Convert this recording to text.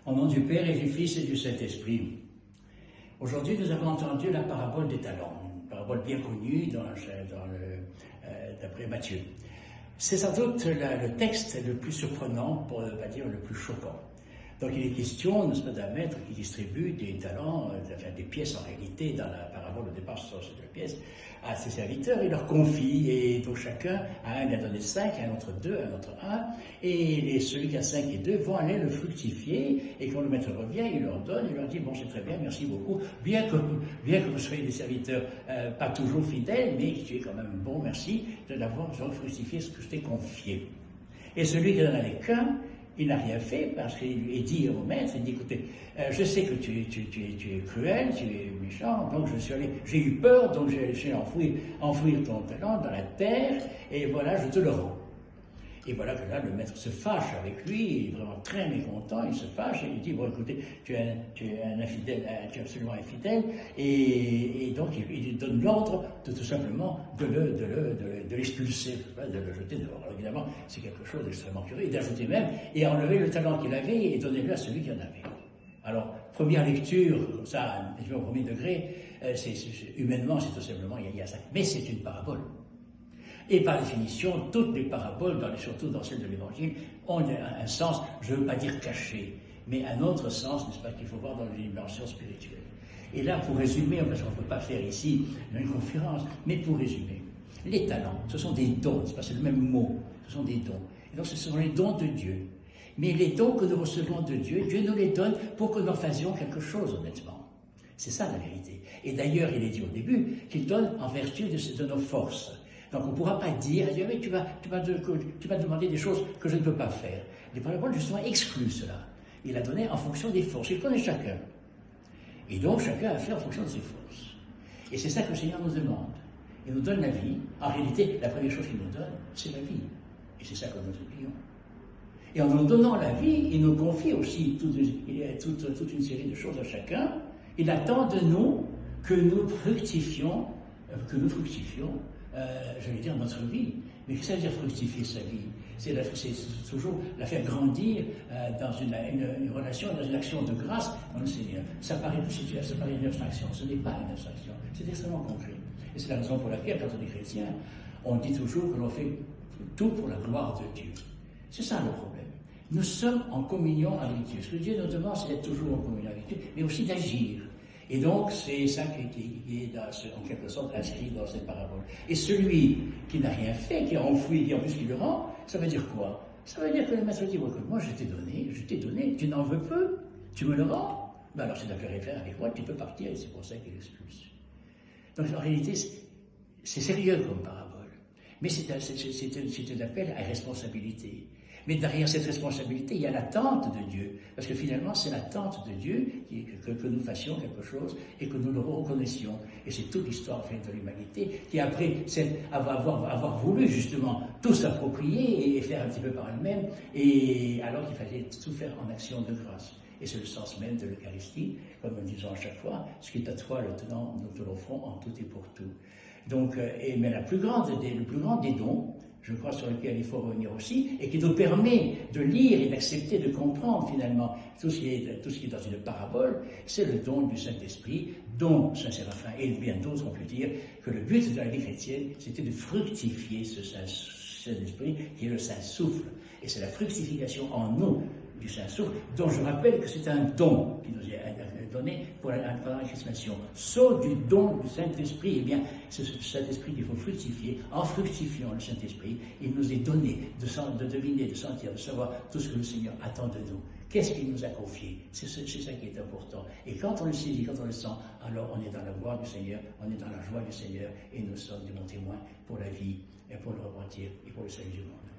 Au nom du Père et du Fils et du Saint-Esprit. Aujourd'hui, nous avons entendu la parabole des talents, une parabole bien connue d'après Matthieu. C'est sans doute le texte le plus surprenant, pour ne pas dire le plus choquant. Donc il est question, n'est-ce pas, d'un maître qui distribue des talents, des pièces en réalité, dans la parabole au départ, ce sont deux pièces, à ses serviteurs, il leur confie, et donc chacun, à un il a donné 5, à un autre 2, à un autre 1, et celui qui a 5 et 2 vont aller le fructifier, et quand le maître revient, il leur donne, il leur dit, bon c'est très bien, merci beaucoup, bien que vous soyez des serviteurs pas toujours fidèles, mais tu es quand même bon, merci d'avoir fructifié ce que je t'ai confié. Et celui qui n'en avait qu'un, il n'a rien fait parce qu'il dit au maître, il dit, écoutez, je sais que tu es cruel, tu es méchant, donc j'ai eu peur, donc je suis allé enfouir ton talent dans la terre, et voilà, je te le rends. Et voilà que là, le maître se fâche avec lui, il est vraiment très mécontent, il se fâche, et il dit, bon écoutez, tu es un infidèle, tu es absolument infidèle, et donc il lui donne l'ordre de tout simplement de l'expulser, de le jeter dehors. Alors évidemment, c'est quelque chose d'extrêmement curieux, et d'ajouter même, et enlever le talent qu'il avait, et donner-le à celui qui en avait. Alors, première lecture, comme ça, au premier degré, humainement, c'est tout simplement, il y a ça. Mais c'est une parabole. Et par définition, toutes les paraboles, surtout dans celle de l'Évangile, ont un sens, je ne veux pas dire caché, mais un autre sens, n'est-ce pas, qu'il faut voir dans les dimensions spirituelles. Et là, pour résumer, parce qu'on ne peut pas faire ici une conférence, mais pour résumer, les talents, ce sont des dons, n'est-ce pas, c'est le même mot, ce sont des dons. Et donc ce sont les dons de Dieu. Mais les dons que nous recevons de Dieu, Dieu nous les donne pour que nous fassions quelque chose, honnêtement. C'est ça la vérité. Et d'ailleurs, il est dit au début qu'il donne en vertu de nos forces. Donc on ne pourra pas dire, mais tu vas demander des choses que je ne peux pas faire. Les paraboles, justement, excluent cela. Il a donné en fonction des forces. Il connaît chacun. Et donc chacun a fait en fonction de ses forces. Et c'est ça que le Seigneur nous demande. Il nous donne la vie. En réalité, la première chose qu'il nous donne, c'est la vie. Et c'est ça que nous oublions. Et en nous donnant la vie, il nous confie aussi toute une série de choses à chacun. Il attend de nous que nous fructifions, j'allais dire notre vie. Mais qu'est-ce que ça veut dire fructifier sa vie? C'est toujours la faire grandir dans une relation, dans une action de grâce dans le Seigneur. Ça paraît une abstraction. Ce n'est pas une abstraction. C'est extrêmement concret. Et c'est la raison pour laquelle, quand on est chrétien, on dit toujours que l'on fait tout pour la gloire de Dieu. C'est ça le problème. Nous sommes en communion avec Dieu. Ce que Dieu nous demande, c'est d'être toujours en communion avec Dieu, mais aussi d'agir. Et donc, c'est ça qui est en quelque sorte inscrit dans cette parabole. Et celui qui n'a rien fait, qui a enfoui, qui en plus qui le rend, ça veut dire quoi? Ça veut dire que le maître dit, moi je t'ai donné, tu n'en veux peu, tu me le rends, ben alors c'est d'accord à faire avec moi, tu peux partir, et c'est pour ça qu'il expulse. Donc en réalité, c'est sérieux comme parabole. Mais c'est un appel à responsabilité. Mais derrière cette responsabilité, il y a l'attente de Dieu. Parce que finalement, c'est l'attente de Dieu que nous fassions quelque chose et que nous le reconnaissions. Et c'est toute l'histoire de l'humanité qui, après avoir voulu justement tout s'approprier et faire un petit peu par elle-même, et alors qu'il fallait tout faire en action de grâce. Et c'est le sens même de l'Eucharistie, comme nous disons à chaque fois, ce qui est à toi le tenant, nous te l'offrons en tout et pour tout. Donc, mais le plus grand des dons, je crois, sur lequel il faut revenir aussi, et qui nous permet de lire et d'accepter, de comprendre finalement tout ce qui est dans une parabole, c'est le don du Saint-Esprit, dont Saint Séraphin et bien d'autres ont pu dire que le but de la vie chrétienne, c'était de fructifier ce Saint-Esprit qui est le Saint-Souffle. Et c'est la fructification en nous du Saint-Souffle, dont je rappelle que c'est un don qui nous est donné pendant la chrismation. Saut du don du Saint-Esprit, eh bien, c'est ce Saint-Esprit qu'il faut fructifier. En fructifiant le Saint-Esprit, il nous est donné de deviner, de sentir, de savoir tout ce que le Seigneur attend de nous. Qu'est-ce qu'il nous a confié? C'est ça qui est important. Et quand on le saisit, quand on le sent, alors on est dans la gloire du Seigneur, on est dans la joie du Seigneur, et nous sommes des bons témoins pour la vie, et pour le repentir, et pour le salut du monde.